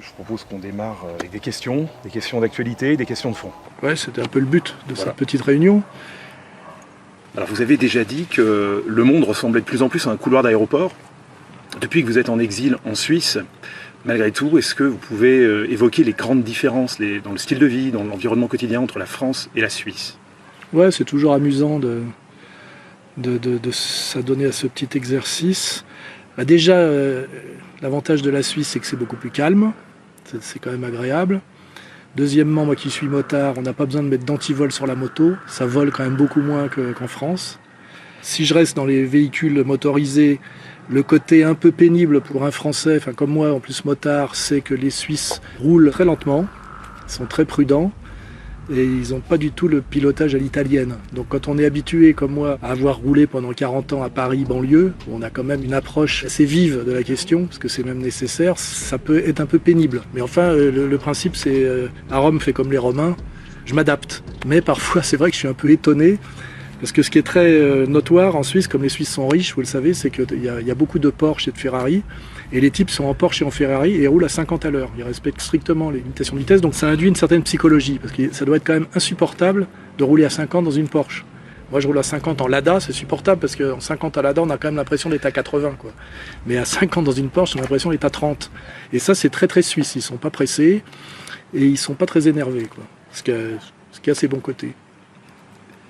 Je propose qu'on démarre avec des questions d'actualité, des questions de fond. Ouais, c'était un peu le but de cette petite réunion. Alors vous avez déjà dit que le monde ressemblait de plus en plus à un couloir d'aéroport. Depuis que vous êtes en exil en Suisse, malgré tout, est-ce que vous pouvez évoquer les grandes différences dans le style de vie, dans l'environnement quotidien entre la France et la Suisse? Ouais, c'est toujours amusant de s'adonner à ce petit exercice. Déjà, l'avantage de la Suisse, c'est que c'est beaucoup plus calme. C'est quand même agréable. Deuxièmement, moi qui suis motard, on n'a pas besoin de mettre d'antivol sur la moto. Ça vole quand même beaucoup moins qu'en France. Si je reste dans les véhicules motorisés, le côté un peu pénible pour un Français, enfin comme moi en plus motard, c'est que les Suisses roulent très lentement, ils sont très prudents et ils n'ont pas du tout le pilotage à l'italienne. Donc quand on est habitué comme moi à avoir roulé pendant 40 ans à Paris banlieue, on a quand même une approche assez vive de la question, parce que c'est même nécessaire, ça peut être un peu pénible. Mais enfin le principe c'est à Rome fait comme les Romains, je m'adapte. Mais parfois c'est vrai que je suis un peu étonné. Parce que ce qui est très notoire en Suisse, comme les Suisses sont riches, vous le savez, c'est qu'il y a beaucoup de Porsche et de Ferrari. Et les types sont en Porsche et en Ferrari et roulent à 50 à l'heure. Ils respectent strictement les limitations de vitesse. Donc ça induit une certaine psychologie. Parce que ça doit être quand même insupportable de rouler à 50 dans une Porsche. Moi je roule à 50 en Lada, c'est supportable parce qu'en 50 à Lada, on a quand même l'impression d'être à 80. Quoi. Mais à 50 dans une Porsche, on a l'impression d'être à 30. Et ça c'est très très suisse. Ils ne sont pas pressés et ils ne sont pas très énervés. Quoi. Ce qui a ses bons côtés.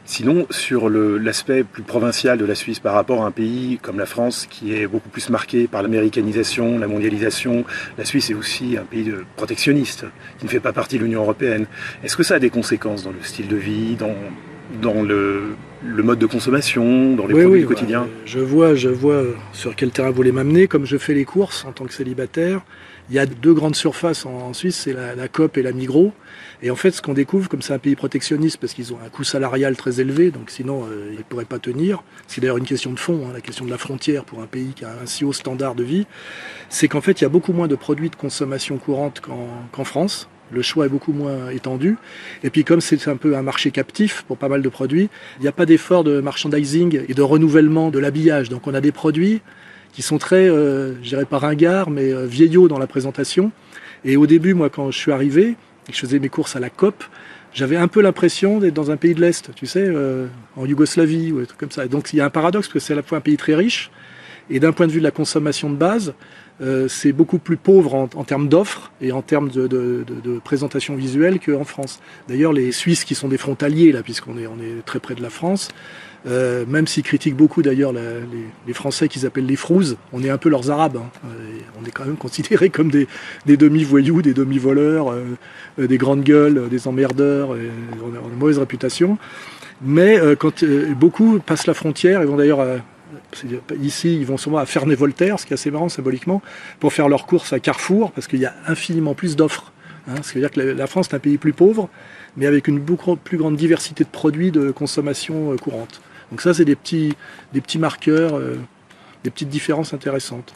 Sinon, sur l'aspect plus provincial de la Suisse par rapport à un pays comme la France, qui est beaucoup plus marqué par l'américanisation, la mondialisation, la Suisse est aussi un pays protectionniste, qui ne fait pas partie de l'Union européenne. Est-ce que ça a des conséquences dans le style de vie, dans le mode de consommation, dans les produits du quotidien? Je vois sur quel terrain vous voulez m'amener. Comme je fais les courses en tant que célibataire, il y a deux grandes surfaces en Suisse, c'est la Coop et la Migros. Et en fait, ce qu'on découvre, comme c'est un pays protectionniste, parce qu'ils ont un coût salarial très élevé, donc sinon ils ne pourraient pas tenir. C'est d'ailleurs une question de fond, la question de la frontière pour un pays qui a un si haut standard de vie. C'est qu'en fait, il y a beaucoup moins de produits de consommation courante qu'en France. Le choix est beaucoup moins étendu. Et puis comme c'est un peu un marché captif pour pas mal de produits, il n'y a pas d'effort de merchandising et de renouvellement de l'habillage. Donc on a des produits qui sont très, je dirais pas ringards, mais vieillots dans la présentation. Et au début, moi, quand je suis arrivé, et que je faisais mes courses à la Coop, j'avais un peu l'impression d'être dans un pays de l'Est, tu sais, en Yougoslavie ou des trucs comme ça. Et donc il y a un paradoxe, parce que c'est à la fois un pays très riche, et d'un point de vue de la consommation de base, c'est beaucoup plus pauvre en termes d'offres et en termes de présentation visuelle qu'en France. D'ailleurs, les Suisses qui sont des frontaliers, là, puisqu'on est très près de la France, même s'ils critiquent beaucoup d'ailleurs les Français qu'ils appellent les frouzes, on est un peu leurs Arabes. Hein. On est quand même considérés comme des demi-voyous, des demi-voleurs, des grandes gueules, des emmerdeurs, on a une mauvaise réputation. Mais quand beaucoup passent la frontière, ils vont d'ailleurs... ici, ils vont souvent à Ferney-Voltaire, ce qui est assez marrant symboliquement, pour faire leurs courses à Carrefour, parce qu'il y a infiniment plus d'offres. Hein, ce qui veut dire que la France est un pays plus pauvre, mais avec une beaucoup plus grande diversité de produits de consommation courante. Donc ça, c'est des petits marqueurs, des petites différences intéressantes.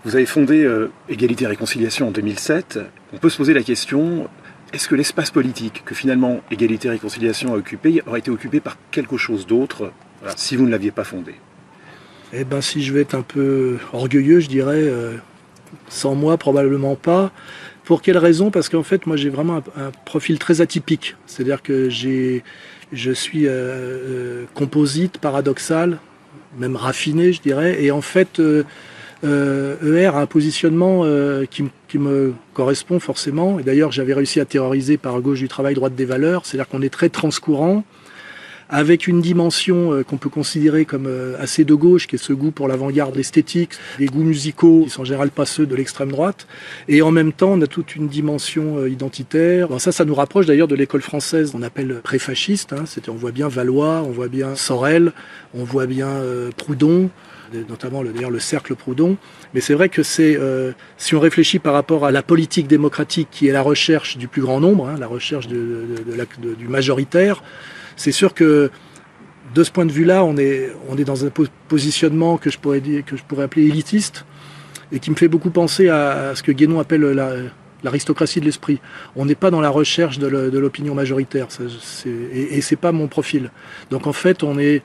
Vous avez fondé Égalité et Réconciliation en 2007. On peut se poser la question, est-ce que l'espace politique que finalement Égalité et Réconciliation a occupé aurait été occupé par quelque chose d'autre si vous ne l'aviez pas fondé? Eh bien, si je vais être un peu orgueilleux, je dirais, sans moi, probablement pas. Pour quelle raison? Parce qu'en fait, moi, j'ai vraiment un profil très atypique. C'est-à-dire que je suis composite, paradoxal, même raffiné, je dirais. Et en fait, ER a un positionnement qui me correspond forcément. Et d'ailleurs, j'avais réussi à terroriser par gauche du travail, droite des valeurs. C'est-à-dire qu'on est très transcourant, avec une dimension qu'on peut considérer comme assez de gauche, qui est ce goût pour l'avant-garde esthétique, des goûts musicaux qui sont en général pas ceux de l'extrême droite, et en même temps on a toute une dimension identitaire. Bon, ça nous rapproche d'ailleurs de l'école française qu'on appelle pré-fasciste, hein. On voit bien Valois, on voit bien Sorel, on voit bien Proudhon, notamment d'ailleurs le cercle Proudhon. Mais c'est vrai que si on réfléchit par rapport à la politique démocratique qui est la recherche du plus grand nombre, hein, la recherche du majoritaire, c'est sûr que de ce point de vue-là, on est dans un positionnement que je pourrais appeler élitiste et qui me fait beaucoup penser à ce que Guénon appelle l'aristocratie de l'esprit. On n'est pas dans la recherche de l'opinion majoritaire et c'est pas mon profil. Donc en fait, on est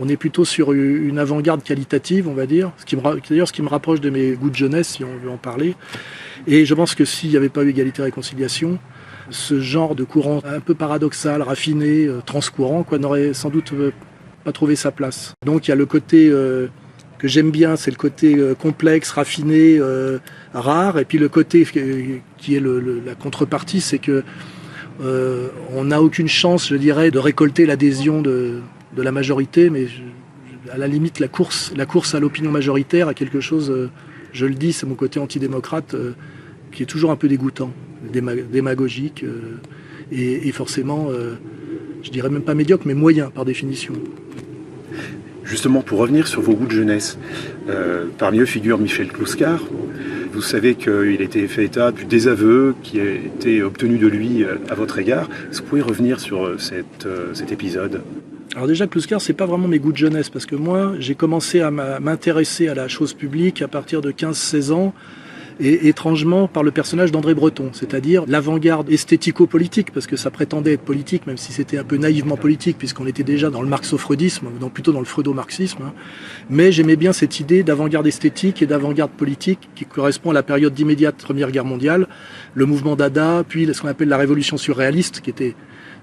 On est plutôt sur une avant-garde qualitative, on va dire, ce qui me rapproche de mes goûts de jeunesse, si on veut en parler. Et je pense que s'il n'y avait pas eu Égalité et Réconciliation, ce genre de courant un peu paradoxal, raffiné, transcourant, quoi, n'aurait sans doute pas trouvé sa place. Donc il y a le côté que j'aime bien, c'est le côté complexe, raffiné, rare, et puis le côté qui est la contrepartie, c'est que on n'a aucune chance, je dirais, de récolter l'adhésion de la majorité, mais à la limite, la course à l'opinion majoritaire a quelque chose, je le dis, c'est mon côté antidémocrate, qui est toujours un peu dégoûtant, démagogique, et forcément, je dirais même pas médiocre, mais moyen par définition. Justement, pour revenir sur vos goûts de jeunesse, parmi eux figure Michel Clouscar. Vous savez qu'il a été fait état du désaveu qui a été obtenu de lui à votre égard. Est-ce que vous pouvez revenir sur cet épisode ? Alors déjà, Clouscar, c'est pas vraiment mes goûts de jeunesse, parce que moi, j'ai commencé à m'intéresser à la chose publique à partir de 15-16 ans, et étrangement par le personnage d'André Breton, c'est-à-dire l'avant-garde esthético-politique, parce que ça prétendait être politique, même si c'était un peu naïvement politique, puisqu'on était déjà dans le marxo-freudisme, plutôt dans le freudo-marxisme. Mais j'aimais bien cette idée d'avant-garde esthétique et d'avant-garde politique qui correspond à la période d'immédiate Première Guerre mondiale, le mouvement Dada, puis ce qu'on appelle la révolution surréaliste, qui était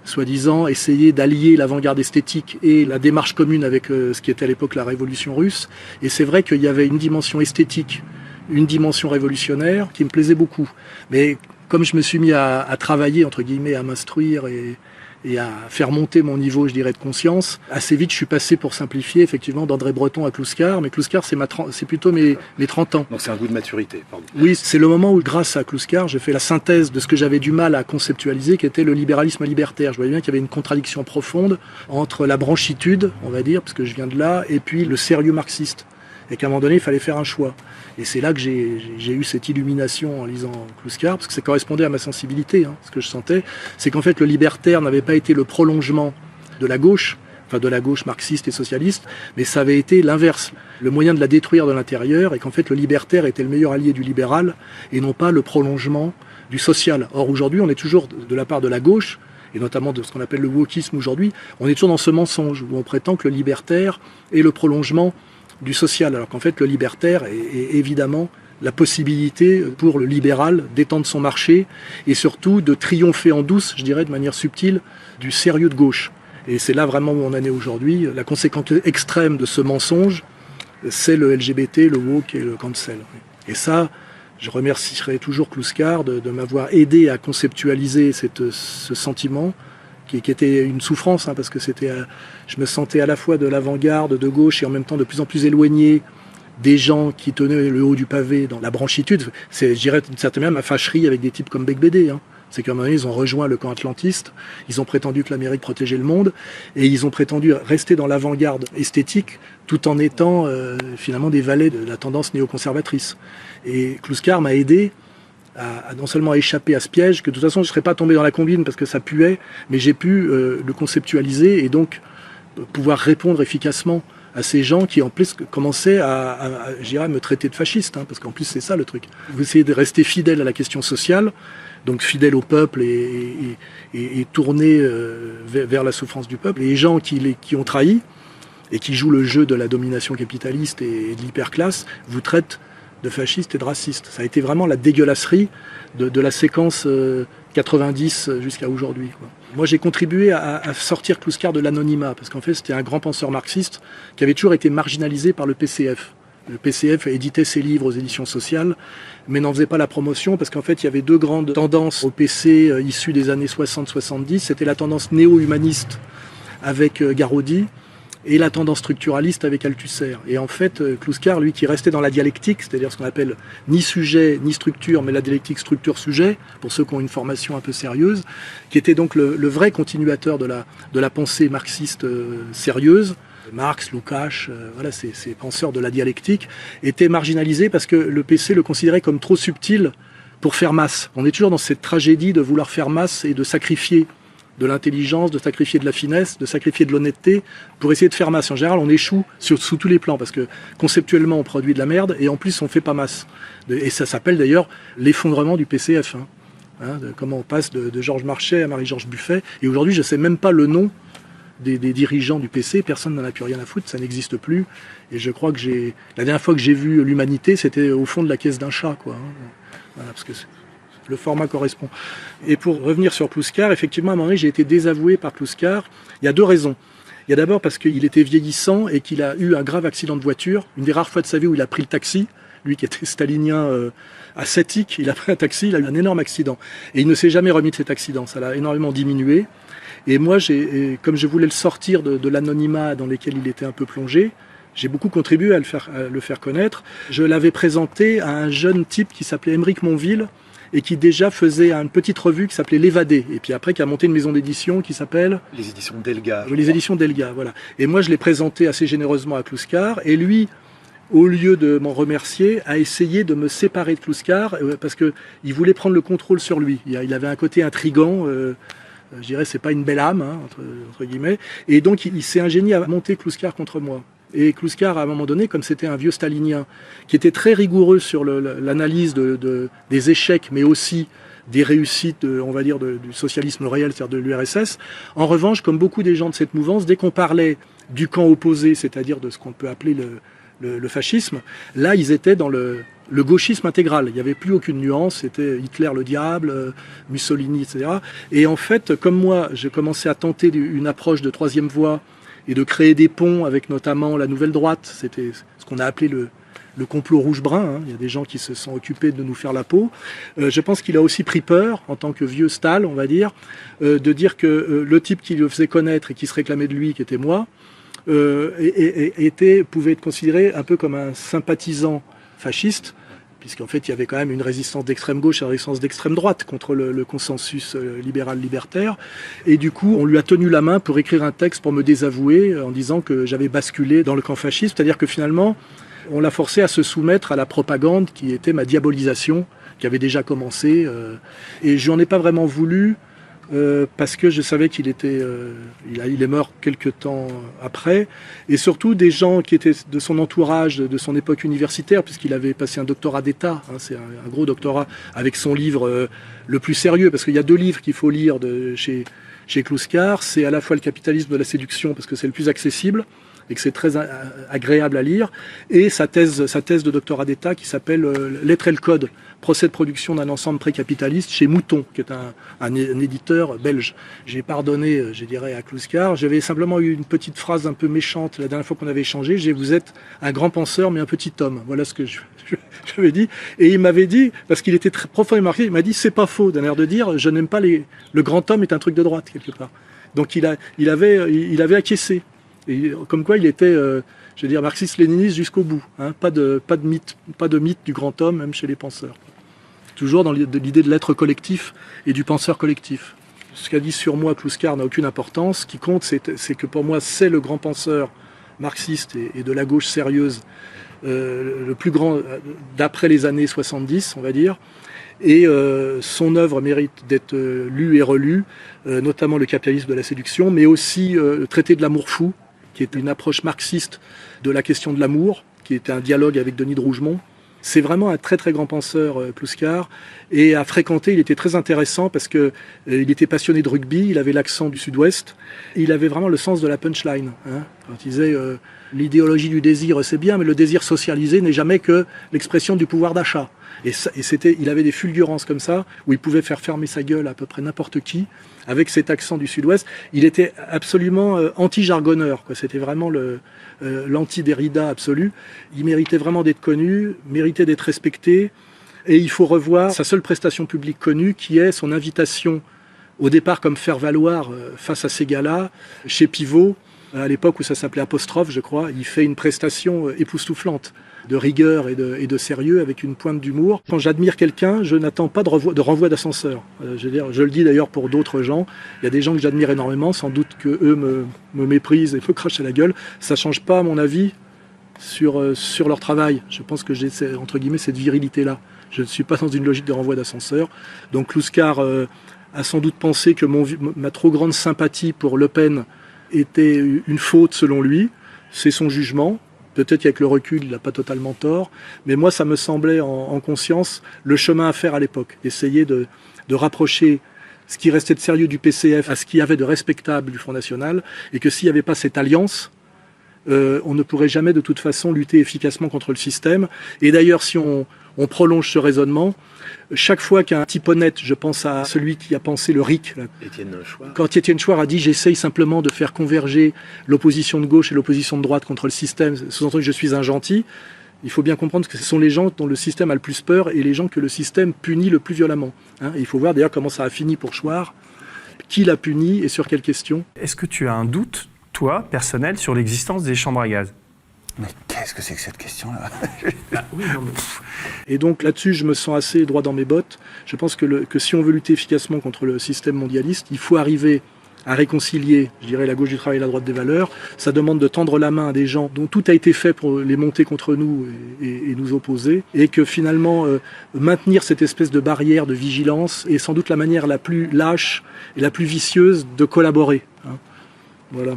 soi-disant essayer d'allier l'avant-garde esthétique et la démarche commune avec ce qui était à l'époque la révolution russe. Et c'est vrai qu'il y avait une dimension esthétique, une dimension révolutionnaire qui me plaisait beaucoup. Mais comme je me suis mis à travailler, entre guillemets, à m'instruire et à faire monter mon niveau, je dirais, de conscience, assez vite je suis passé, pour simplifier, effectivement, d'André Breton à Clouscar. Mais Clouscar, c'est plutôt mes 30 ans. Donc c'est un goût de maturité, pardon. Oui, c'est le moment où, grâce à Clouscar, j'ai fait la synthèse de ce que j'avais du mal à conceptualiser, qui était le libéralisme libertaire. Je voyais bien qu'il y avait une contradiction profonde entre la branchitude, on va dire, parce que je viens de là, et puis le sérieux marxiste. Et qu'à un moment donné, il fallait faire un choix. Et c'est là que j'ai eu cette illumination en lisant Clouscar, parce que ça correspondait à ma sensibilité. Ce que je sentais, c'est qu'en fait, le libertaire n'avait pas été le prolongement de la gauche, enfin de la gauche marxiste et socialiste, mais ça avait été l'inverse, le moyen de la détruire de l'intérieur, et qu'en fait, le libertaire était le meilleur allié du libéral, et non pas le prolongement du social. Or, aujourd'hui, on est toujours, de la part de la gauche, et notamment de ce qu'on appelle le wokisme aujourd'hui, on est toujours dans ce mensonge, où on prétend que le libertaire est le prolongement du social, alors qu'en fait le libertaire est évidemment la possibilité pour le libéral d'étendre son marché et surtout de triompher en douce, je dirais de manière subtile, du sérieux de gauche. Et c'est là vraiment où on en est aujourd'hui. La conséquence extrême de ce mensonge, c'est le LGBT, le woke et le cancel. Et ça, je remercierai toujours Clouscar de m'avoir aidé à conceptualiser ce sentiment, qui était une souffrance, parce que je me sentais à la fois de l'avant-garde, de gauche, et en même temps de plus en plus éloigné des gens qui tenaient le haut du pavé dans la branchitude. C'est, je dirais, d'une certaine manière, ma fâcherie avec des types comme Becbédé. C'est qu'à un moment donné, ils ont rejoint le camp atlantiste, ils ont prétendu que l'Amérique protégeait le monde, et ils ont prétendu rester dans l'avant-garde esthétique, tout en étant finalement des valets de la tendance néoconservatrice. Et Clouscar m'a aidé à non seulement échapper à ce piège, que de toute façon je ne serais pas tombé dans la combine parce que ça puait, mais j'ai pu le conceptualiser et donc pouvoir répondre efficacement à ces gens qui en plus commençaient à me traiter de fasciste, parce qu'en plus c'est ça le truc. Vous essayez de rester fidèle à la question sociale, donc fidèle au peuple et tourné vers la souffrance du peuple. Et les gens qui ont trahi et qui jouent le jeu de la domination capitaliste et de l'hyperclasse vous traitent de fascistes et de racistes. Ça a été vraiment la dégueulasserie de la séquence 90 jusqu'à aujourd'hui. Moi, j'ai contribué à sortir Clouscar de l'anonymat, parce qu'en fait, c'était un grand penseur marxiste qui avait toujours été marginalisé par le PCF. Le PCF éditait ses livres aux éditions sociales, mais n'en faisait pas la promotion, parce qu'en fait, il y avait deux grandes tendances au PC issues des années 60-70. C'était la tendance néo-humaniste avec Garaudy, et la tendance structuraliste avec Althusser. Et en fait, Clouscar, lui, qui restait dans la dialectique, c'est-à-dire ce qu'on appelle ni sujet, ni structure, mais la dialectique structure-sujet, pour ceux qui ont une formation un peu sérieuse, qui était donc le vrai continuateur de la pensée marxiste sérieuse, Marx, Lukács, voilà, ces penseurs de la dialectique, étaient marginalisés parce que le PC le considérait comme trop subtil pour faire masse. On est toujours dans cette tragédie de vouloir faire masse et de sacrifier de l'intelligence, de sacrifier de la finesse, de sacrifier de l'honnêteté pour essayer de faire masse. En général, on échoue sous tous les plans parce que conceptuellement, on produit de la merde et en plus, on fait pas masse. Et ça s'appelle d'ailleurs l'effondrement du PCF. Comment on passe de Georges Marchais à Marie-Georges Buffet. Et aujourd'hui, je ne sais même pas le nom des dirigeants du PC, personne n'en a plus rien à foutre, ça n'existe plus. Et je crois que la dernière fois que j'ai vu l'humanité, c'était au fond de la caisse d'un chat, quoi. Voilà, parce que le format correspond. Et pour revenir sur Plouskar, effectivement, à un moment donné, j'ai été désavoué par Plouskar. Il y a deux raisons. Il y a d'abord parce qu'il était vieillissant et qu'il a eu un grave accident de voiture, une des rares fois de sa vie où il a pris le taxi. Lui qui était stalinien ascétique, il a pris un taxi, il a eu un énorme accident. Et il ne s'est jamais remis de cet accident, ça l'a énormément diminué. Et moi, comme je voulais le sortir de l'anonymat dans lequel il était un peu plongé, j'ai beaucoup contribué à le faire connaître. Je l'avais présenté à un jeune type qui s'appelait Émeric Monville et qui déjà faisait une petite revue qui s'appelait L'Évadé. Et puis après, qui a monté une maison d'édition qui s'appelle... Les éditions Delga. Les éditions Delga, voilà. Et moi, je l'ai présenté assez généreusement à Plouskar. Et lui, au lieu de m'en remercier, a essayé de me séparer de Plouskar parce qu'il voulait prendre le contrôle sur lui. Il avait un côté intrigant, je dirais, c'est pas une belle âme, hein, entre guillemets. Et donc, il s'est ingénié à monter Plouskar contre moi. Et Plouskar, à un moment donné, comme c'était un vieux stalinien, qui était très rigoureux sur l'analyse des échecs, mais aussi des réussites, on va dire, du socialisme réel, c'est-à-dire de l'URSS. En revanche, comme beaucoup des gens de cette mouvance, dès qu'on parlait du camp opposé, c'est-à-dire de ce qu'on peut appeler le fascisme, là, ils étaient dans le gauchisme intégral. Il n'y avait plus aucune nuance, c'était Hitler le diable, Mussolini, etc. Et en fait, comme moi, j'ai commencé à tenter une approche de troisième voie et de créer des ponts avec notamment la nouvelle droite. C'était ce qu'on a appelé le complot rouge-brun. Hein. Il y a des gens qui se sont occupés de nous faire la peau. Je pense qu'il a aussi pris peur, en tant que vieux Stahl, on va dire, de dire que le type qui le faisait connaître et qui se réclamait de lui, qui était moi, pouvait être considéré un peu comme un sympathisant fasciste, puisqu'en fait il y avait quand même une résistance d'extrême gauche et une résistance d'extrême droite contre le consensus libéral-libertaire. Et du coup, on lui a tenu la main pour écrire un texte pour me désavouer en disant que j'avais basculé dans le camp fasciste, c'est-à-dire que finalement, on l'a forcé à se soumettre à la propagande qui était ma diabolisation, qui avait déjà commencé. Et je n'en ai pas vraiment voulu, parce que je savais qu'il était, il est mort quelques temps après, et surtout des gens qui étaient de son entourage, de son époque universitaire, puisqu'il avait passé un doctorat d'État, hein, c'est un gros doctorat, avec son livre le plus sérieux, parce qu'il y a deux livres qu'il faut lire chez Plouskar, c'est à la fois Le capitalisme de la séduction, parce que c'est le plus accessible, et que c'est très agréable à lire, et sa thèse de doctorat d'État qui s'appelle L'être et le code, procès de production d'un ensemble précapitaliste chez Mouton, qui est un éditeur belge. J'ai pardonné, je dirais, à Plouskar. J'avais simplement eu une petite phrase un peu méchante la dernière fois qu'on avait échangé. Vous êtes un grand penseur, mais un petit homme. Voilà ce que j'avais dit. Et il m'avait dit, parce qu'il était très profondément marqué, il m'a dit, c'est pas faux, d'un air de dire, je n'aime pas le grand homme est un truc de droite, quelque part. Donc il avait acquiescé. Et comme quoi il était, je veux dire, marxiste-léniniste jusqu'au bout. Hein, pas de mythe du grand homme, même chez les penseurs. Toujours dans l'idée de l'être collectif et du penseur collectif. Ce qu'a dit sur moi Plouskar n'a aucune importance. Ce qui compte, c'est que pour moi, c'est le grand penseur marxiste et de la gauche sérieuse, le plus grand d'après les années 70, on va dire. Et son œuvre mérite d'être lue et relue, notamment Le capitalisme de la séduction, mais aussi le traité de l'amour fou, qui est une approche marxiste de la question de l'amour, qui était un dialogue avec Denis de Rougemont. C'est vraiment un très très grand penseur, Plouskar, et à fréquenter, il était très intéressant parce que il était passionné de rugby, il avait l'accent du sud-ouest, il avait vraiment le sens de la punchline. Hein, quand il disait l'idéologie du désir, c'est bien, mais le désir socialisé n'est jamais que l'expression du pouvoir d'achat. Il avait des fulgurances comme ça, où il pouvait faire fermer sa gueule à peu près n'importe qui, avec cet accent du sud-ouest. Il était absolument anti-jargonneur, quoi. C'était vraiment l'anti-Derrida absolu. Il méritait vraiment d'être connu, méritait d'être respecté, et il faut revoir sa seule prestation publique connue, qui est son invitation, au départ comme faire-valoir face à ces gars-là, chez Pivot, à l'époque où ça s'appelait Apostrophe, je crois. Il fait une prestation époustouflante, de rigueur et de sérieux, avec une pointe d'humour. Quand j'admire quelqu'un, je n'attends pas de renvoi d'ascenseur. Je le dis d'ailleurs pour d'autres gens. Il y a des gens que j'admire énormément, sans doute que eux me méprisent et me crachent à la gueule. Ça change pas, à mon avis, sur leur travail. Je pense que j'ai, entre guillemets, cette virilité-là. Je ne suis pas dans une logique de renvoi d'ascenseur. Donc Plouskar a sans doute pensé que ma trop grande sympathie pour Le Pen était une faute selon lui. C'est son jugement. Peut-être qu'avec le recul, il n'a pas totalement tort, mais moi, ça me semblait en conscience le chemin à faire à l'époque, essayer de rapprocher ce qui restait de sérieux du PCF à ce qu'il y avait de respectable du Front National, et que s'il n'y avait pas cette alliance, on ne pourrait jamais de toute façon lutter efficacement contre le système. Et d'ailleurs, si on prolonge ce raisonnement, chaque fois qu'un type honnête, je pense à celui qui a pensé le RIC, là, quand Étienne Chouard a dit « j'essaye simplement de faire converger l'opposition de gauche et l'opposition de droite contre le système, sous-entendu que je suis un gentil », il faut bien comprendre que ce sont les gens dont le système a le plus peur et les gens que le système punit le plus violemment. Hein, il faut voir d'ailleurs comment ça a fini pour Chouard, qui l'a puni et sur quelles questions. Est-ce que tu as un doute, toi, personnel, sur l'existence des chambres à gaz ? Mais qu'est-ce que c'est que cette question-là ? Oui, non, mais... Et donc là-dessus, je me sens assez droit dans mes bottes. Je pense que si on veut lutter efficacement contre le système mondialiste, il faut arriver à réconcilier, je dirais, la gauche du travail et la droite des valeurs. Ça demande de tendre la main à des gens dont tout a été fait pour les monter contre nous et nous opposer. Et que finalement, maintenir cette espèce de barrière de vigilance est sans doute la manière la plus lâche et la plus vicieuse de collaborer. Hein. Voilà.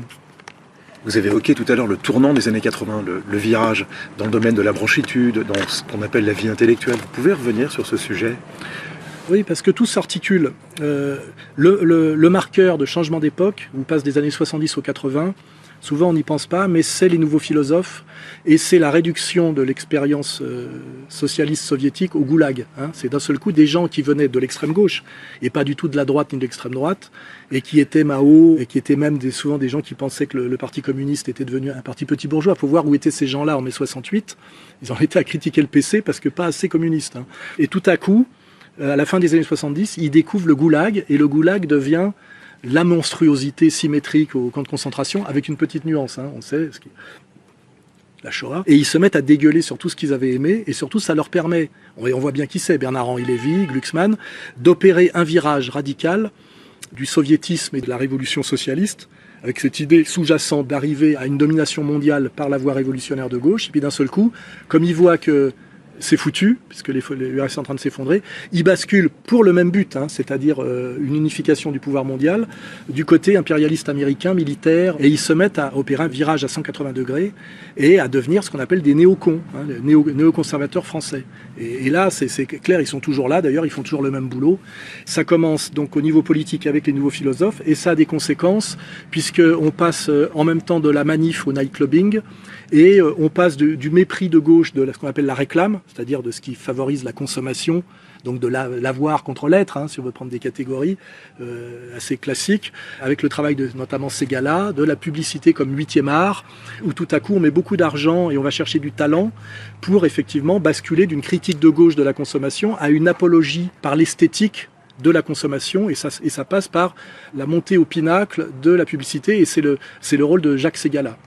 Vous avez évoqué tout à l'heure le tournant des années 80, le virage dans le domaine de la branchitude, dans ce qu'on appelle la vie intellectuelle. Vous pouvez revenir sur ce sujet ? Oui, parce que tout s'articule. Le marqueur de changement d'époque, on passe des années 70 aux 80, souvent on n'y pense pas, mais c'est les nouveaux philosophes et c'est la réduction de l'expérience socialiste soviétique au goulag. Hein. C'est d'un seul coup des gens qui venaient de l'extrême gauche et pas du tout de la droite ni de l'extrême droite et qui étaient Mao et qui étaient même souvent des gens qui pensaient que le Parti communiste était devenu un parti petit bourgeois. Il faut voir où étaient ces gens-là en mai 68. Ils en étaient à critiquer le PC parce que pas assez communiste. Hein. Et tout à coup, à la fin des années 70, ils découvrent le goulag et le goulag devient la monstruosité symétrique au camp de concentration avec une petite nuance, hein, on sait, la Shoah. Et ils se mettent à dégueuler sur tout ce qu'ils avaient aimé et surtout ça leur permet, on voit bien qui c'est, Bernard-Henri Lévy, Glucksmann, d'opérer un virage radical du soviétisme et de la révolution socialiste avec cette idée sous-jacente d'arriver à une domination mondiale par la voie révolutionnaire de gauche. Et puis d'un seul coup, comme ils voient que c'est foutu, puisque l'URSS est en train de s'effondrer, ils basculent pour le même but, hein, c'est-à-dire une unification du pouvoir mondial, du côté impérialiste américain, militaire, et ils se mettent à opérer un virage à 180 degrés et à devenir ce qu'on appelle des néocons, hein, néoconservateurs français. Et là, c'est clair, ils sont toujours là, d'ailleurs, ils font toujours le même boulot. Ça commence donc au niveau politique avec les nouveaux philosophes, et ça a des conséquences, puisqu'on passe en même temps de la manif au nightclubbing, et on passe du mépris de gauche de ce qu'on appelle la réclame, c'est-à-dire de ce qui favorise la consommation, donc de l'avoir contre l'être, hein, si on veut prendre des catégories assez classiques, avec le travail de notamment Ségala, de la publicité comme 8e art, où tout à coup on met beaucoup d'argent et on va chercher du talent pour effectivement basculer d'une critique de gauche de la consommation à une apologie par l'esthétique de la consommation, et ça passe par la montée au pinacle de la publicité, et c'est le rôle de Jacques Ségala.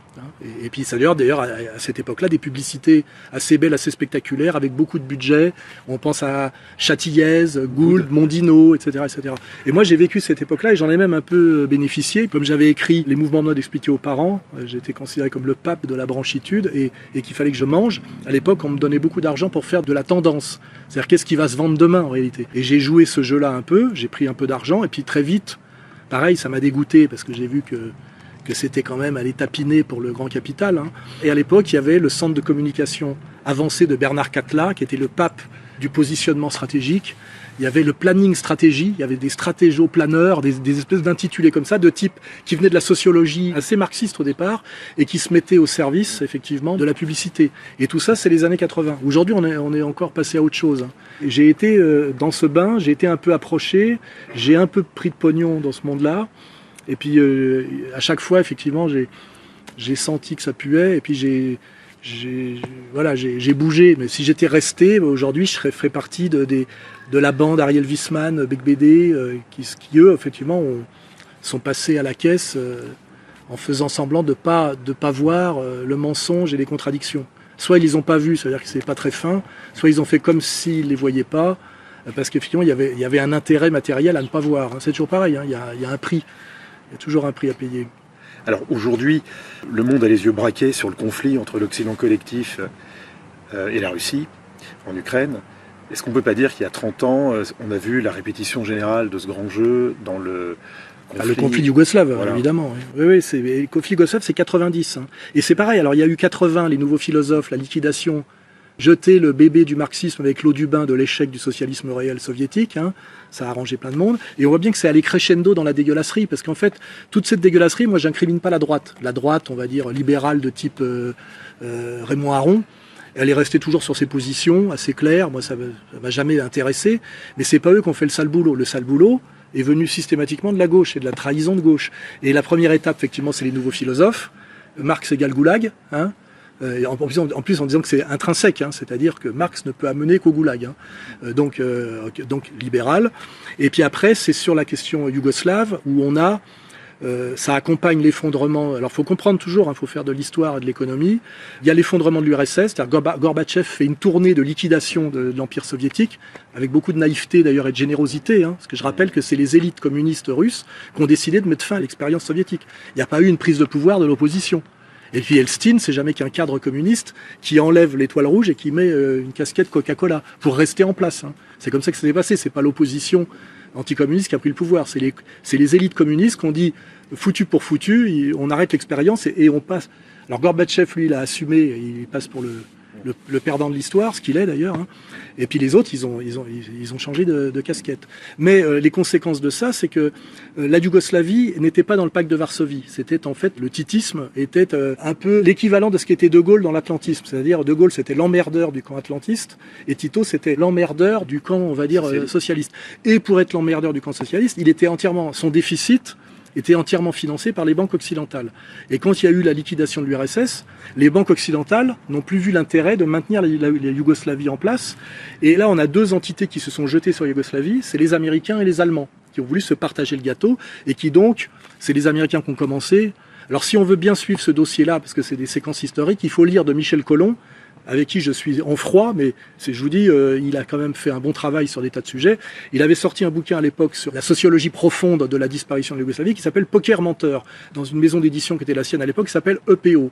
Et puis ça d'ailleurs à cette époque-là des publicités assez belles, assez spectaculaires, avec beaucoup de budget. On pense à Châtillaise, Gould, Mondino, etc., etc. Et moi j'ai vécu cette époque-là et j'en ai même un peu bénéficié. Comme j'avais écrit les mouvements de mode expliqués aux parents, j'étais considéré comme le pape de la branchitude et qu'il fallait que je mange. À l'époque, on me donnait beaucoup d'argent pour faire de la tendance. C'est-à-dire qu'est-ce qui va se vendre demain en réalité. Et j'ai joué ce jeu-là un peu, j'ai pris un peu d'argent et puis très vite, pareil, ça m'a dégoûté parce que j'ai vu que c'était quand même aller tapiner pour le grand capital. Hein. Et à l'époque, il y avait le centre de communication avancé de Bernard Catla, qui était le pape du positionnement stratégique. Il y avait le planning stratégie, il y avait des stratégoplaneurs, des espèces d'intitulés comme ça, de type qui venaient de la sociologie assez marxiste au départ, et qui se mettaient au service, effectivement, de la publicité. Et tout ça, c'est les années 80. Aujourd'hui, on est encore passé à autre chose. Hein. Et j'ai été dans ce bain, j'ai été un peu approché, j'ai un peu pris de pognon dans ce monde-là. Et puis à chaque fois, effectivement, j'ai senti que ça puait. Et puis j'ai bougé. Mais si j'étais resté, aujourd'hui, je ferais partie de la bande Ariel Wiesman, Bec BD, qui eux, effectivement, sont passés à la caisse en faisant semblant de pas voir le mensonge et les contradictions. Soit ils les ont pas vus, c'est-à-dire que c'est pas très fin. Soit ils ont fait comme s'ils les voyaient pas, parce qu'effectivement, il y avait un intérêt matériel à ne pas voir. C'est toujours pareil. Hein, il y a un prix. Il y a toujours un prix à payer. Alors aujourd'hui, le monde a les yeux braqués sur le conflit entre l'Occident collectif et la Russie en Ukraine. Est-ce qu'on ne peut pas dire qu'il y a 30 ans, on a vu la répétition générale de ce grand jeu dans le conflit... Le conflit yougoslave, voilà. Évidemment. Oui, le conflit yougoslave, c'est 90. Hein. Et c'est pareil, alors il y a eu 80, les nouveaux philosophes, la liquidation jeter le bébé du marxisme avec l'eau du bain de l'échec du socialisme réel soviétique. Ça a arrangé plein de monde. Et on voit bien que c'est allé crescendo dans la dégueulasserie, parce qu'en fait, toute cette dégueulasserie, moi, j'incrimine pas la droite. La droite, on va dire, libérale de type Raymond Aron, elle est restée toujours sur ses positions, assez claires. Moi, ça m'a jamais intéressé. Mais c'est pas eux qui ont fait le sale boulot. Le sale boulot est venu systématiquement de la gauche et de la trahison de gauche. Et la première étape, effectivement, c'est les nouveaux philosophes. Marx égale goulag, en plus en disant que c'est intrinsèque, c'est-à-dire que Marx ne peut amener qu'au goulag, donc libéral. Et puis après, c'est sur la question yougoslave où on a, ça accompagne l'effondrement. Alors, il faut comprendre toujours, faut faire de l'histoire et de l'économie. Il y a l'effondrement de l'URSS, c'est-à-dire Gorbatchev fait une tournée de liquidation de l'Empire soviétique, avec beaucoup de naïveté d'ailleurs et de générosité, parce que je rappelle que c'est les élites communistes russes qui ont décidé de mettre fin à l'expérience soviétique. Il n'y a pas eu une prise de pouvoir de l'opposition. Et puis Elstine, c'est jamais qu'un cadre communiste qui enlève l'étoile rouge et qui met une casquette Coca-Cola pour rester en place. C'est comme ça que ça s'est passé. C'est pas l'opposition anticommuniste qui a pris le pouvoir. C'est les élites communistes qui ont dit foutu pour foutu, on arrête l'expérience et on passe. Alors Gorbatchev, lui, il a assumé, il passe pour le perdant de l'histoire, ce qu'il est d'ailleurs. Et puis les autres, ils ont changé de casquette. Mais les conséquences de ça, c'est que la Yougoslavie n'était pas dans le pacte de Varsovie. C'était en fait, le titisme était un peu l'équivalent de ce qu'était De Gaulle dans l'atlantisme. C'est-à-dire, De Gaulle, c'était l'emmerdeur du camp atlantiste, et Tito, c'était l'emmerdeur du camp, on va dire, socialiste. Et pour être l'emmerdeur du camp socialiste, il était son déficit était entièrement financé par les banques occidentales. Et quand il y a eu la liquidation de l'URSS, les banques occidentales n'ont plus vu l'intérêt de maintenir la Yougoslavie en place. Et là, on a deux entités qui se sont jetées sur la Yougoslavie, c'est les Américains et les Allemands, qui ont voulu se partager le gâteau, et qui donc, c'est les Américains qui ont commencé. Alors si on veut bien suivre ce dossier-là, parce que c'est des séquences historiques, il faut lire de Michel Colomb, avec qui je suis en froid, mais je vous dis, il a quand même fait un bon travail sur des tas de sujets. Il avait sorti un bouquin à l'époque sur la sociologie profonde de la disparition de l'Yougoslavie qui s'appelle Poker menteur, dans une maison d'édition qui était la sienne à l'époque, qui s'appelle EPO.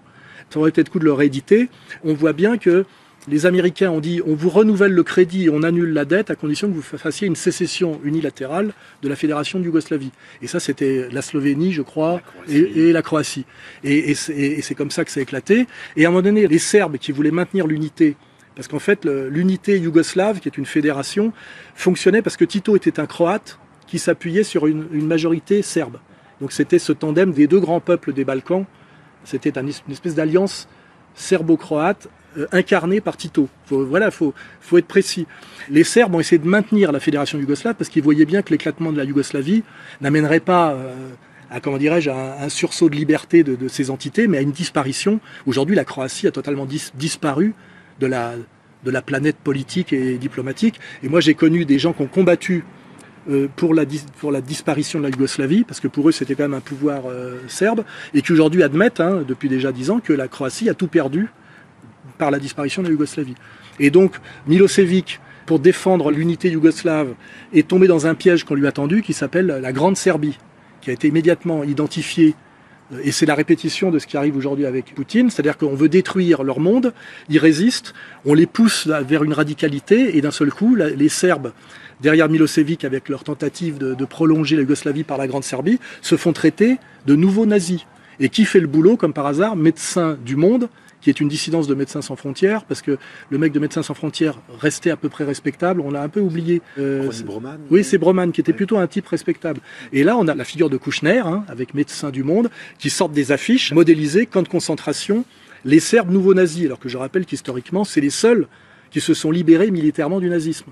Ça aurait peut-être le coup de le rééditer. On voit bien que les Américains ont dit on vous renouvelle le crédit et on annule la dette à condition que vous fassiez une sécession unilatérale de la Fédération de Yougoslavie. Et ça, c'était la Slovénie, je crois, et la Croatie. Et c'est comme ça que ça a éclaté. Et à un moment donné, les Serbes qui voulaient maintenir l'unité, parce qu'en fait, l'unité yougoslave, qui est une fédération, fonctionnait parce que Tito était un Croate qui s'appuyait sur une majorité serbe. Donc c'était ce tandem des deux grands peuples des Balkans. C'était une espèce d'alliance serbo-croate incarné par Tito. Faut être précis. Les Serbes ont essayé de maintenir la fédération yougoslave parce qu'ils voyaient bien que l'éclatement de la Yougoslavie n'amènerait pas à un sursaut de liberté de ces entités, mais à une disparition. Aujourd'hui, la Croatie a totalement disparu de la planète politique et diplomatique. Et moi, j'ai connu des gens qui ont combattu pour la disparition de la Yougoslavie, parce que pour eux, c'était quand même un pouvoir serbe, et qui aujourd'hui admettent, depuis déjà 10 ans, que la Croatie a tout perdu par la disparition de la Yougoslavie. Et donc, Milosevic, pour défendre l'unité yougoslave, est tombé dans un piège qu'on lui a tendu, qui s'appelle la Grande Serbie, qui a été immédiatement identifiée. Et c'est la répétition de ce qui arrive aujourd'hui avec Poutine, c'est-à-dire qu'on veut détruire leur monde, ils résistent, on les pousse vers une radicalité, et d'un seul coup, les Serbes, derrière Milosevic, avec leur tentative de prolonger la Yougoslavie par la Grande Serbie, se font traiter de nouveaux nazis. Et qui fait le boulot, comme par hasard? Médecins du Monde, qui est une dissidence de Médecins sans frontières, parce que le mec de Médecins sans frontières restait à peu près respectable, on l'a un peu oublié. C'est Broman. Oui, c'est Broman, qui était plutôt un type respectable. Et là, on a la figure de Kouchner, avec Médecins du Monde, qui sortent des affiches modélisées, camp de concentration, les Serbes nouveaux nazis, alors que je rappelle qu'historiquement, c'est les seuls qui se sont libérés militairement du nazisme.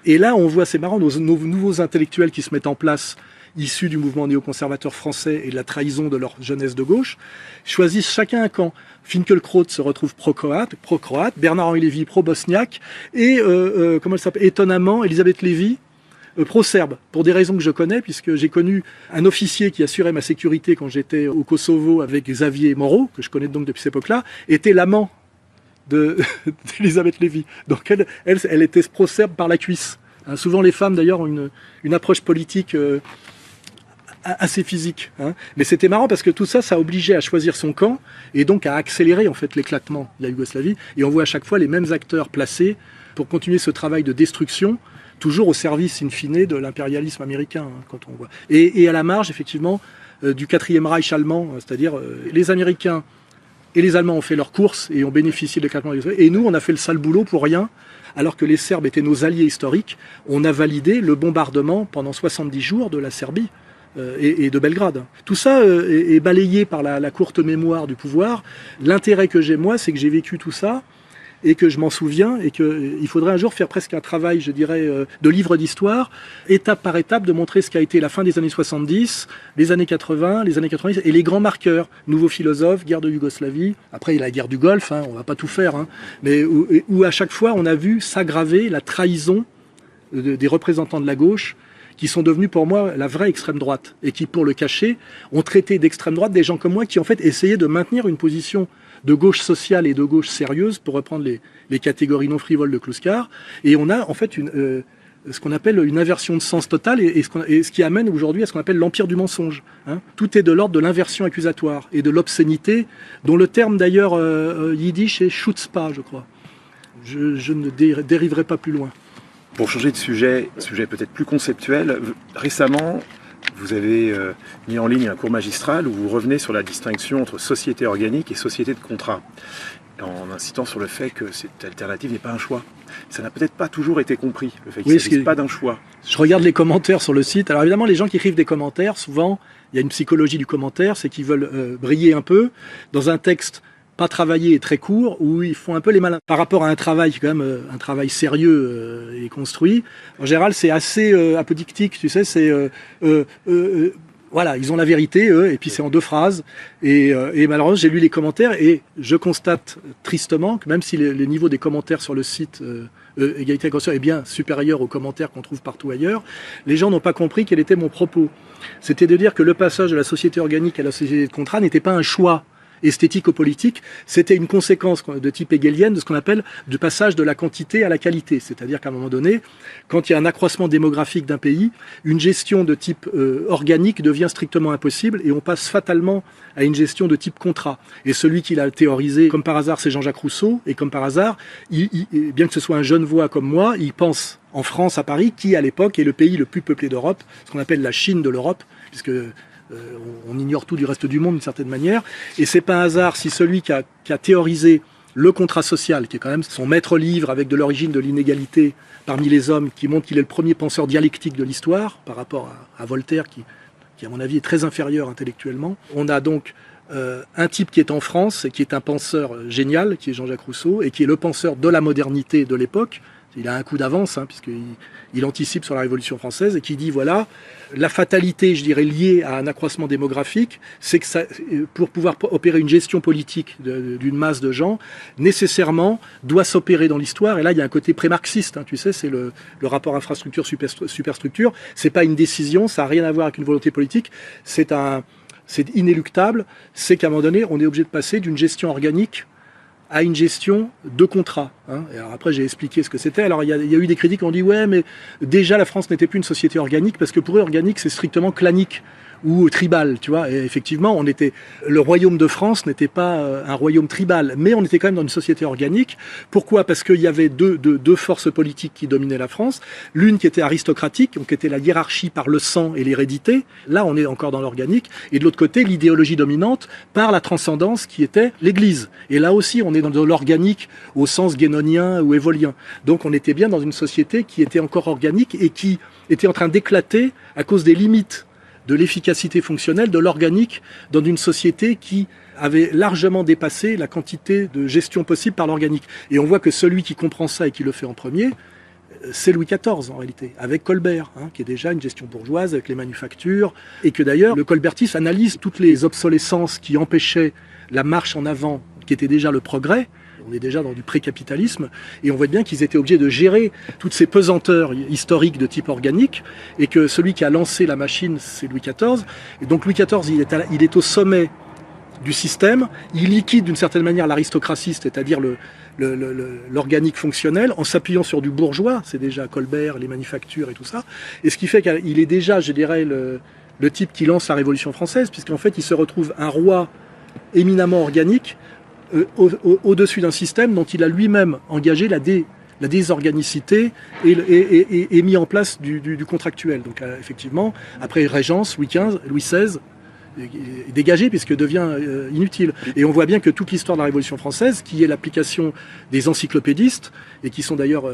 Et là, on voit, c'est marrant, nos nouveaux intellectuels qui se mettent en place, issus du mouvement néoconservateur français et de la trahison de leur jeunesse de gauche, choisissent chacun un camp. Finkielkraut se retrouve pro-croate, Bernard-Henri Lévy pro-bosniaque, et comment elle s'appelle, étonnamment, Elisabeth Lévy, pro-serbe, pour des raisons que je connais, puisque j'ai connu un officier qui assurait ma sécurité quand j'étais au Kosovo avec Xavier Moreau, que je connais donc depuis cette époque-là, était l'amant d'Elisabeth Lévy. Donc elle était pro-serbe par la cuisse. Souvent les femmes d'ailleurs ont une approche politique assez physique. Mais c'était marrant parce que tout ça, ça obligeait à choisir son camp et donc à accélérer en fait l'éclatement de la Yougoslavie. Et on voit à chaque fois les mêmes acteurs placés pour continuer ce travail de destruction, toujours au service in fine de l'impérialisme américain, quand on voit. Et à la marge, effectivement, du 4e Reich allemand, c'est-à-dire les Américains et les Allemands ont fait leurs courses et ont bénéficié de l'éclatement. Et nous, on a fait le sale boulot pour rien, alors que les Serbes étaient nos alliés historiques. On a validé le bombardement pendant 70 jours de la Serbie et de Belgrade. Tout ça est balayé par la courte mémoire du pouvoir. L'intérêt que j'ai, moi, c'est que j'ai vécu tout ça et que je m'en souviens, et qu'il faudrait un jour faire presque un travail, je dirais, de livre d'histoire, étape par étape, de montrer ce qu'a été la fin des années 70, les années 80, les années 90, et les grands marqueurs, nouveaux philosophes, guerre de Yougoslavie, après il y a la guerre du Golfe, on va pas tout faire, mais où à chaque fois on a vu s'aggraver la trahison des représentants de la gauche, qui sont devenus pour moi la vraie extrême droite, et qui, pour le cacher, ont traité d'extrême droite des gens comme moi qui en fait essayaient de maintenir une position de gauche sociale et de gauche sérieuse, pour reprendre les catégories non frivoles de Kluskar. Et on a en fait ce qu'on appelle une inversion de sens totale, et ce qui amène aujourd'hui à ce qu'on appelle l'empire du mensonge. Tout est de l'ordre de l'inversion accusatoire et de l'obscénité, dont le terme d'ailleurs yiddish est chutzpah, je crois. Je ne dériverai pas plus loin. Pour changer de sujet peut-être plus conceptuel, récemment, vous avez mis en ligne un cours magistral où vous revenez sur la distinction entre société organique et société de contrat, en insistant sur le fait que cette alternative n'est pas un choix. Ça n'a peut-être pas toujours été compris, le fait qu'il ne s'agisse pas d'un choix. Je regarde les commentaires sur le site. Alors évidemment, les gens qui écrivent des commentaires, souvent, il y a une psychologie du commentaire, c'est qu'ils veulent briller un peu dans un texte pas travaillé et très court, où ils font un peu les malins par rapport à un travail qui est quand même un travail sérieux et construit. En général, c'est assez apodictique, tu sais, c'est voilà, ils ont la vérité, eux, et puis c'est en 2 phrases. Et malheureusement, j'ai lu les commentaires et je constate tristement que même si le niveau des commentaires sur le site Égalité et Conscience est bien supérieur aux commentaires qu'on trouve partout ailleurs, les gens n'ont pas compris quel était mon propos. C'était de dire que le passage de la société organique à la société de contrat n'était pas un choix esthético-politique, c'était une conséquence de type hegelienne de ce qu'on appelle du passage de la quantité à la qualité. C'est-à-dire qu'à un moment donné, quand il y a un accroissement démographique d'un pays, une gestion de type organique devient strictement impossible et on passe fatalement à une gestion de type contrat. Et celui qui l'a théorisé, comme par hasard, c'est Jean-Jacques Rousseau, et comme par hasard, bien que ce soit un Genevois comme moi, il pense en France, à Paris, qui à l'époque est le pays le plus peuplé d'Europe, ce qu'on appelle la Chine de l'Europe, puisque on ignore tout du reste du monde d'une certaine manière, et c'est pas un hasard si celui qui a théorisé le contrat social, qui est quand même son maître livre avec de l'origine de l'inégalité parmi les hommes, qui montre qu'il est le premier penseur dialectique de l'histoire par rapport à Voltaire, qui à mon avis est très inférieur intellectuellement. On a donc un type qui est en France et qui est un penseur génial, qui est Jean-Jacques Rousseau, et qui est le penseur de la modernité de l'époque. Il a un coup d'avance, puisqu'il anticipe sur la Révolution française, et qui dit, voilà, la fatalité, je dirais, liée à un accroissement démographique, c'est que ça, pour pouvoir opérer une gestion politique d'une masse de gens, nécessairement doit s'opérer dans l'histoire. Et là, il y a un côté pré-marxiste, tu sais, c'est le rapport infrastructure-superstructure. C'est pas une décision, ça n'a rien à voir avec une volonté politique, c'est inéluctable, c'est qu'à un moment donné, on est obligé de passer d'une gestion organique à une gestion de contrat. Et alors après, j'ai expliqué ce que c'était. Alors, il y a eu des critiques qui ont dit « Ouais, mais déjà, la France n'était plus une société organique, parce que pour eux, organique, c'est strictement clanique ou tribal, tu vois. » Et effectivement, le royaume de France n'était pas un royaume tribal, mais on était quand même dans une société organique. Pourquoi ? Parce qu'il y avait deux forces politiques qui dominaient la France. L'une qui était aristocratique, donc qui était la hiérarchie par le sang et l'hérédité. Là, on est encore dans l'organique. Et de l'autre côté, l'idéologie dominante par la transcendance qui était l'Église. Et là aussi, on est dans l'organique au sens guénonien ou évolien. Donc on était bien dans une société qui était encore organique et qui était en train d'éclater à cause des limites de l'efficacité fonctionnelle de l'organique dans une société qui avait largement dépassé la quantité de gestion possible par l'organique. Et on voit que celui qui comprend ça et qui le fait en premier, c'est Louis XIV en réalité, avec Colbert, qui est déjà une gestion bourgeoise avec les manufactures, et que d'ailleurs le colbertisme analyse toutes les obsolescences qui empêchaient la marche en avant, qui était déjà le progrès. On est déjà dans du pré-capitalisme, et on voit bien qu'ils étaient obligés de gérer toutes ces pesanteurs historiques de type organique, et que celui qui a lancé la machine, c'est Louis XIV. Et donc Louis XIV, il est au sommet du système, il liquide d'une certaine manière l'aristocratie, c'est-à-dire l'organique fonctionnel, en s'appuyant sur du bourgeois, c'est déjà Colbert, les manufactures et tout ça, et ce qui fait qu'il est déjà, je dirais, le type qui lance la Révolution française, puisqu'en fait il se retrouve un roi éminemment organique, au-dessus d'un système dont il a lui-même engagé la désorganicité et mis en place du contractuel. Donc effectivement, après Régence, Louis XVI, est dégagé puisque devient inutile. Et on voit bien que toute l'histoire de la Révolution française, qui est l'application des encyclopédistes, et qui sont d'ailleurs,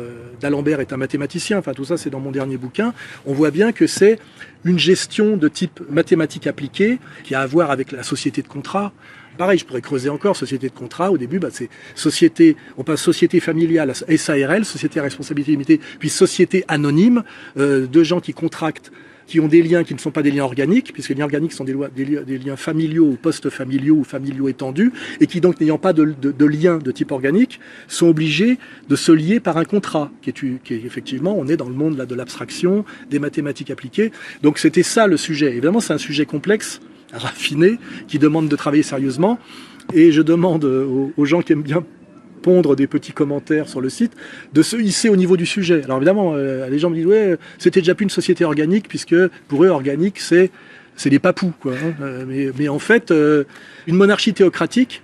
d'Alembert est un mathématicien, enfin tout ça c'est dans mon dernier bouquin, on voit bien que c'est une gestion de type mathématique appliquée, qui a à voir avec la société de contrat. Pareil, je pourrais creuser encore, société de contrat, au début, c'est société, on passe société familiale, SARL, société à responsabilité limitée, puis société anonyme, de gens qui contractent, qui ont des liens qui ne sont pas des liens organiques, puisque les liens organiques sont des liens familiaux ou post-familiaux ou familiaux étendus, et qui donc, n'ayant pas de lien de type organique, sont obligés de se lier par un contrat, qui est effectivement, on est dans le monde là, de l'abstraction, des mathématiques appliquées. Donc c'était ça le sujet. Évidemment, c'est un sujet complexe, raffiné, qui demande de travailler sérieusement, et je demande aux gens qui aiment bien pondre des petits commentaires sur le site, de se hisser au niveau du sujet. Alors évidemment, les gens me disent ouais, c'était déjà plus une société organique, puisque pour eux, organique, c'est des papous, quoi. Mais en fait, une monarchie théocratique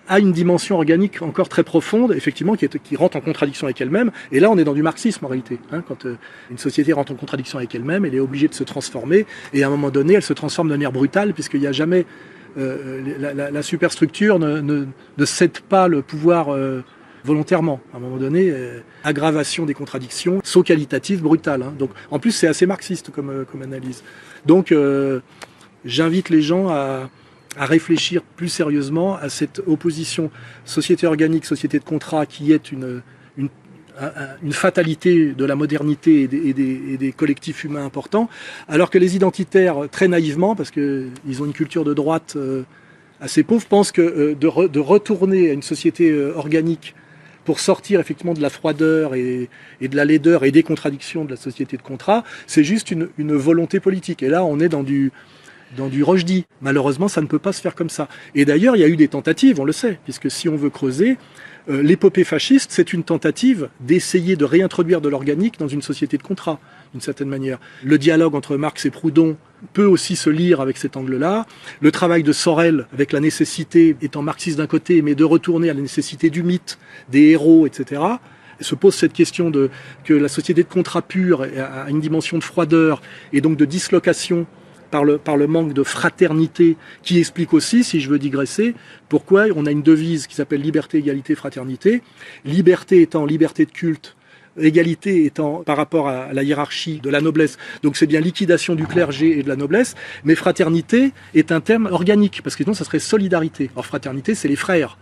a une dimension organique encore très profonde, effectivement, qui rentre en contradiction avec elle-même. Et là, on est dans du marxisme en réalité. Quand une société rentre en contradiction avec elle-même, elle est obligée de se transformer. Et à un moment donné, elle se transforme de manière brutale, puisqu'il n'y a jamais la superstructure ne cède pas le pouvoir volontairement. À un moment donné, aggravation des contradictions, saut qualitatif brutal. Donc, en plus, c'est assez marxiste comme analyse. Donc, j'invite les gens à réfléchir plus sérieusement à cette opposition société organique, société de contrat, qui est une fatalité de la modernité et des collectifs humains importants, alors que les identitaires, très naïvement, parce qu'ils ont une culture de droite assez pauvre, pensent que de retourner à une société organique pour sortir effectivement de la froideur et de la laideur et des contradictions de la société de contrat, c'est juste une volonté politique. Et là, on est dans du Rochdy. Malheureusement, ça ne peut pas se faire comme ça. Et d'ailleurs, il y a eu des tentatives, on le sait, puisque si on veut creuser, l'épopée fasciste, c'est une tentative d'essayer de réintroduire de l'organique dans une société de contrat, d'une certaine manière. Le dialogue entre Marx et Proudhon peut aussi se lire avec cet angle-là. Le travail de Sorel, avec la nécessité, étant marxiste d'un côté, mais de retourner à la nécessité du mythe, des héros, etc., se pose cette question que la société de contrat pure a une dimension de froideur et donc de dislocation par le manque de fraternité, qui explique aussi, si je veux digresser, pourquoi on a une devise qui s'appelle liberté, égalité, fraternité. Liberté étant liberté de culte, égalité étant par rapport à la hiérarchie de la noblesse. Donc c'est bien liquidation du clergé et de la noblesse, mais fraternité est un terme organique, parce que sinon ça serait solidarité. Or fraternité, c'est les frères.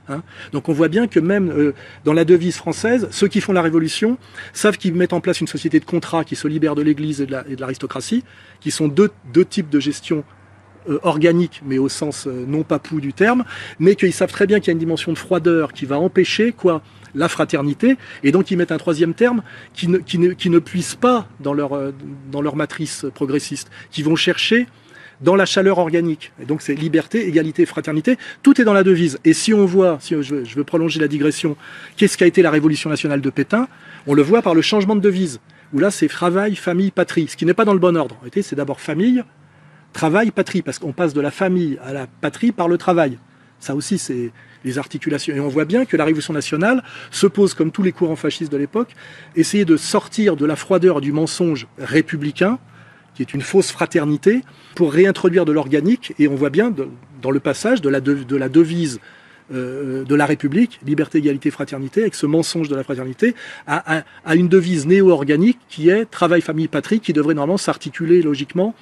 Donc on voit bien que même dans la devise française, ceux qui font la Révolution savent qu'ils mettent en place une société de contrat qui se libère de l'Église et de l'aristocratie, qui sont deux types de gestion organique, mais au sens non papou du terme, mais qu'ils savent très bien qu'il y a une dimension de froideur qui va empêcher la fraternité, et donc ils mettent un troisième terme qui ne puise pas dans leur matrice progressiste, qui vont chercher dans la chaleur organique. Et donc c'est liberté, égalité, fraternité, tout est dans la devise. Et si on voit, si je veux prolonger la digression, qu'est-ce qu'a été la Révolution nationale de Pétain, on le voit par le changement de devise, où là c'est travail, famille, patrie, ce qui n'est pas dans le bon ordre. En réalité, c'est d'abord famille, travail, patrie, parce qu'on passe de la famille à la patrie par le travail. Ça aussi, c'est les articulations. Et on voit bien que la Révolution nationale se pose, comme tous les courants fascistes de l'époque, essayer de sortir de la froideur du mensonge républicain, qui est une fausse fraternité, pour réintroduire de l'organique. Et on voit bien, dans le passage de la devise de la République, liberté, égalité, fraternité, avec ce mensonge de la fraternité, à une devise néo-organique qui est travail, famille, patrie, qui devrait normalement s'articuler logiquement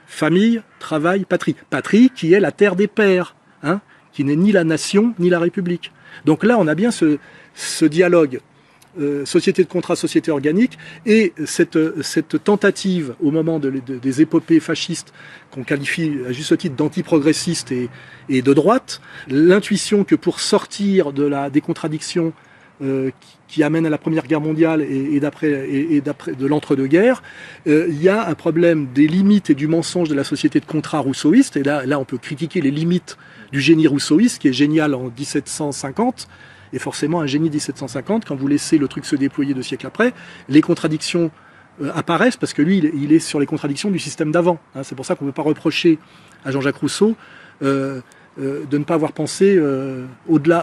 famille, travail, patrie. Patrie qui est la terre des pères, qui n'est ni la nation, ni la République. Donc là, on a bien ce dialogue société de contrat, société organique, et cette tentative, au moment des épopées fascistes, qu'on qualifie à juste titre d'antiprogressistes et de droite, l'intuition que pour sortir des contradictions qui amènent à la Première Guerre mondiale et d'après de l'entre-deux-guerres, il y a un problème des limites et du mensonge de la société de contrat rousseauiste, et là on peut critiquer les limites du génie rousseauiste, qui est génial en 1750, et forcément un génie 1750, quand vous laissez le truc se déployer 2 siècles après, les contradictions apparaissent, parce que lui, il est sur les contradictions du système d'avant. C'est pour ça qu'on ne peut pas reprocher à Jean-Jacques Rousseau de ne pas avoir pensé au-delà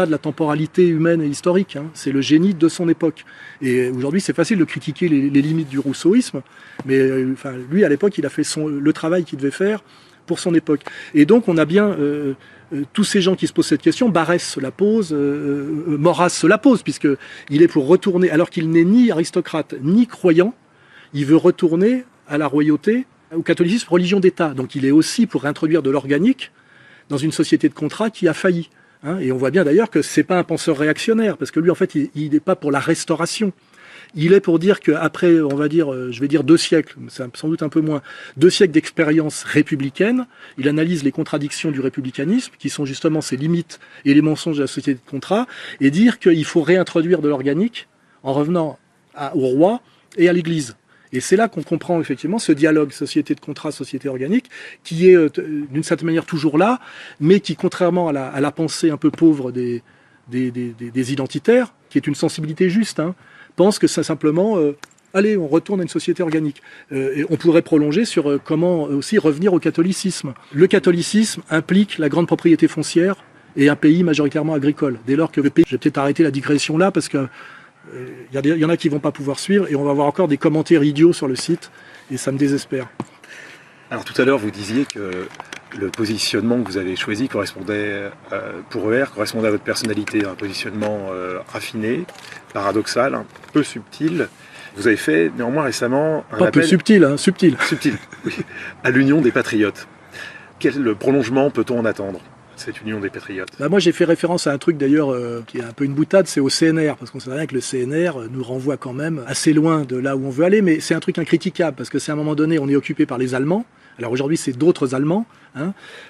de la temporalité humaine et historique. C'est le génie de son époque. Et aujourd'hui, c'est facile de critiquer les limites du rousseauisme, mais lui, à l'époque, il a fait le travail qu'il devait faire pour son époque. Et donc on a bien tous ces gens qui se posent cette question, Barrès se la pose, Maurras se la pose, puisqu'il est pour retourner, alors qu'il n'est ni aristocrate ni croyant, il veut retourner à la royauté, au catholicisme, religion d'État. Donc il est aussi pour réintroduire de l'organique dans une société de contrat qui a failli. Et on voit bien d'ailleurs que c'est pas un penseur réactionnaire, parce que lui en fait il n'est pas pour la restauration. Il est pour dire qu'après, on va dire, je vais dire 2 siècles, c'est sans doute un peu moins, 2 siècles d'expérience républicaine, il analyse les contradictions du républicanisme, qui sont justement ses limites et les mensonges de la société de contrat, et dire qu'il faut réintroduire de l'organique en revenant au roi et à l'Église. Et c'est là qu'on comprend effectivement ce dialogue société de contrat, société organique, qui est d'une certaine manière toujours là, mais qui, contrairement à la pensée un peu pauvre des identitaires, qui est une sensibilité juste, pense que c'est simplement, allez, on retourne à une société organique. Et on pourrait prolonger sur comment aussi revenir au catholicisme. Le catholicisme implique la grande propriété foncière et un pays majoritairement agricole. Dès lors que le pays, je vais peut-être arrêter la digression là, parce que il y en a qui vont pas pouvoir suivre, et on va avoir encore des commentaires idiots sur le site, et ça me désespère. Alors tout à l'heure, vous disiez que le positionnement que vous avez choisi correspondait pour ER, correspondait à votre personnalité, un positionnement raffiné, paradoxal, un peu subtil. Vous avez fait néanmoins récemment un appel... Pas peu subtil, subtil. Subtil, oui, à l'Union des Patriotes. Quel prolongement peut-on en attendre, cette Union des Patriotes? Moi j'ai fait référence à un truc d'ailleurs qui est un peu une boutade, c'est au CNR, parce qu'on sait bien que le CNR nous renvoie quand même assez loin de là où on veut aller, mais c'est un truc incritiquable, parce que c'est à un moment donné, on est occupé par les Allemands, alors aujourd'hui c'est d'autres Allemands,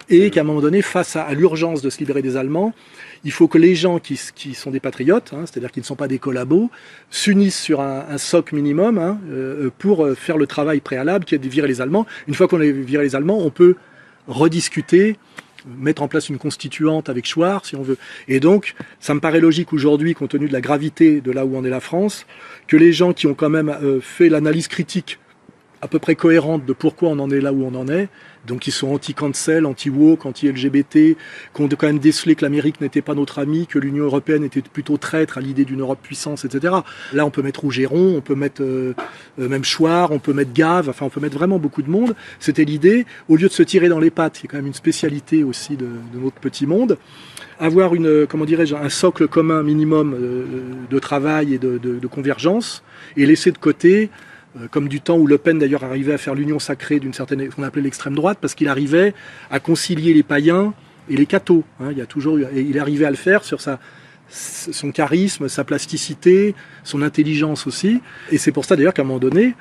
et qu'à un moment donné, face à l'urgence de se libérer des Allemands, il faut que les gens qui sont des patriotes, c'est-à-dire qui ne sont pas des collabos, s'unissent sur un socle minimum pour faire le travail préalable qui est de virer les Allemands. Une fois qu'on a viré les Allemands, on peut rediscuter, mettre en place une constituante avec Chouard, si on veut. Et donc, ça me paraît logique aujourd'hui, compte tenu de la gravité de là où en est la France, que les gens qui ont quand même fait l'analyse critique à peu près cohérente de pourquoi on en est là où on en est, donc qui sont anti-cancel, anti-woke, anti-LGBT, qui ont quand même décelé que l'Amérique n'était pas notre ami, que l'Union européenne était plutôt traître à l'idée d'une Europe puissance, etc. Là, on peut mettre Rougeron, on peut mettre même Chouard, on peut mettre Gave, enfin on peut mettre vraiment beaucoup de monde. C'était l'idée, au lieu de se tirer dans les pattes, qui est quand même une spécialité aussi de notre petit monde, avoir un socle commun minimum de travail et de convergence, et laisser de côté comme du temps où Le Pen d'ailleurs arrivait à faire l'union sacrée d'une certaine, qu'on appelait l'extrême droite, parce qu'il arrivait à concilier les païens et les cathos. Il arrivait à le faire sur son charisme, sa plasticité, son intelligence aussi. Et c'est pour ça d'ailleurs qu'à un moment donné,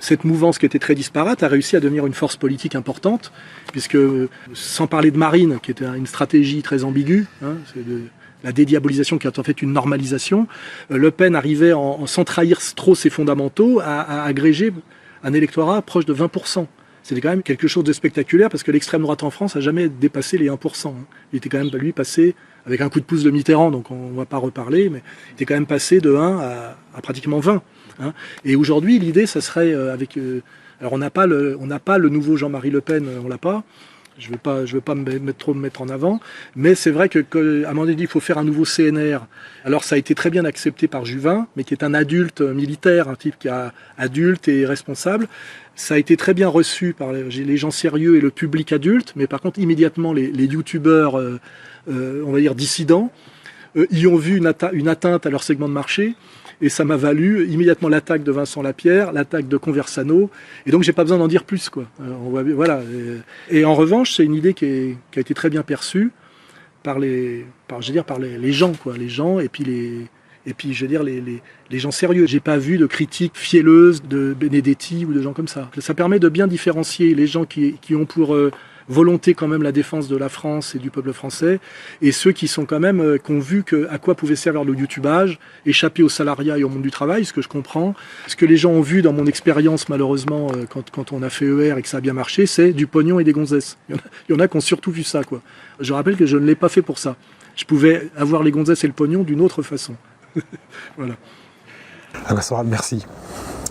cette mouvance qui était très disparate a réussi à devenir une force politique importante, puisque, sans parler de Marine, qui était une stratégie très ambiguë, la dédiabolisation qui est en fait une normalisation, Le Pen arrivait, sans trahir trop ses fondamentaux, à agréger un électorat proche de 20%. C'était quand même quelque chose de spectaculaire, parce que l'extrême droite en France n'a jamais dépassé les 1%. Il était quand même, lui, passé, avec un coup de pouce de Mitterrand, donc on ne va pas reparler, mais il était quand même passé de 1 à pratiquement 20. Et aujourd'hui, l'idée, ça serait alors on n'a pas le nouveau Jean-Marie Le Pen, on l'a pas. Je veux pas me mettre en avant, mais c'est vrai qu'à un moment donné, il faut faire un nouveau CNR. Alors ça a été très bien accepté par Juvin, mais qui est un adulte militaire, un type qui est adulte et responsable. Ça a été très bien reçu par les gens sérieux et le public adulte, mais par contre immédiatement les youtubeurs, on va dire dissidents, y ont vu une atteinte à leur segment de marché. Et ça m'a valu immédiatement l'attaque de Vincent Lapierre, l'attaque de Conversano. Et donc, j'ai pas besoin d'en dire plus, quoi. Voilà. Et en revanche, c'est une idée qui a été très bien perçue par les gens, quoi. Les gens, et puis les gens sérieux. J'ai pas vu de critiques fielleuses de Benedetti ou de gens comme ça. Ça permet de bien différencier les gens qui ont pour volonté quand même la défense de la France et du peuple français, et ceux qui sont quand même, qui ont vu à quoi pouvait servir le youtubage, échapper au salariat et au monde du travail, ce que je comprends. Ce que les gens ont vu dans mon expérience, malheureusement, quand on a fait ER et que ça a bien marché, c'est du pognon et des gonzesses. Il y en a qui ont surtout vu ça, quoi. Je rappelle que je ne l'ai pas fait pour ça. Je pouvais avoir les gonzesses et le pognon d'une autre façon. Voilà. Ah bah, Sohrab, merci.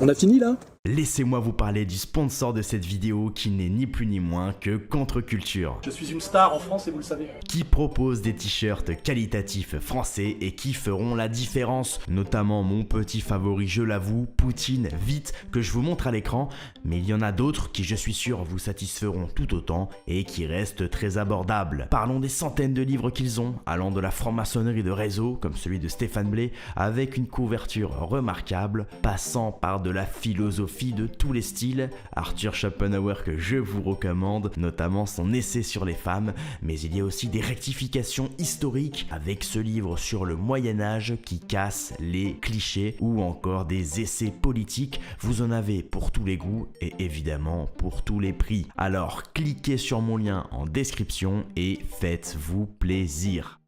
On a fini, là ? Laissez-moi vous parler du sponsor de cette vidéo qui n'est ni plus ni moins que Contre-Culture. Je suis une star en France et vous le savez. Qui propose des t-shirts qualitatifs français et qui feront la différence. Notamment mon petit favori, je l'avoue, Poutine, vite, que je vous montre à l'écran. Mais il y en a d'autres qui, je suis sûr, vous satisferont tout autant et qui restent très abordables. Parlons des centaines de livres qu'ils ont, allant de la franc-maçonnerie de réseau, comme celui de Stéphane Blé, avec une couverture remarquable, passant par de la philosophie de tous les styles, Arthur Schopenhauer que je vous recommande, notamment son essai sur les femmes, mais il y a aussi des rectifications historiques avec ce livre sur le Moyen-Âge qui casse les clichés ou encore des essais politiques, vous en avez pour tous les goûts et évidemment pour tous les prix. Alors cliquez sur mon lien en description et faites-vous plaisir.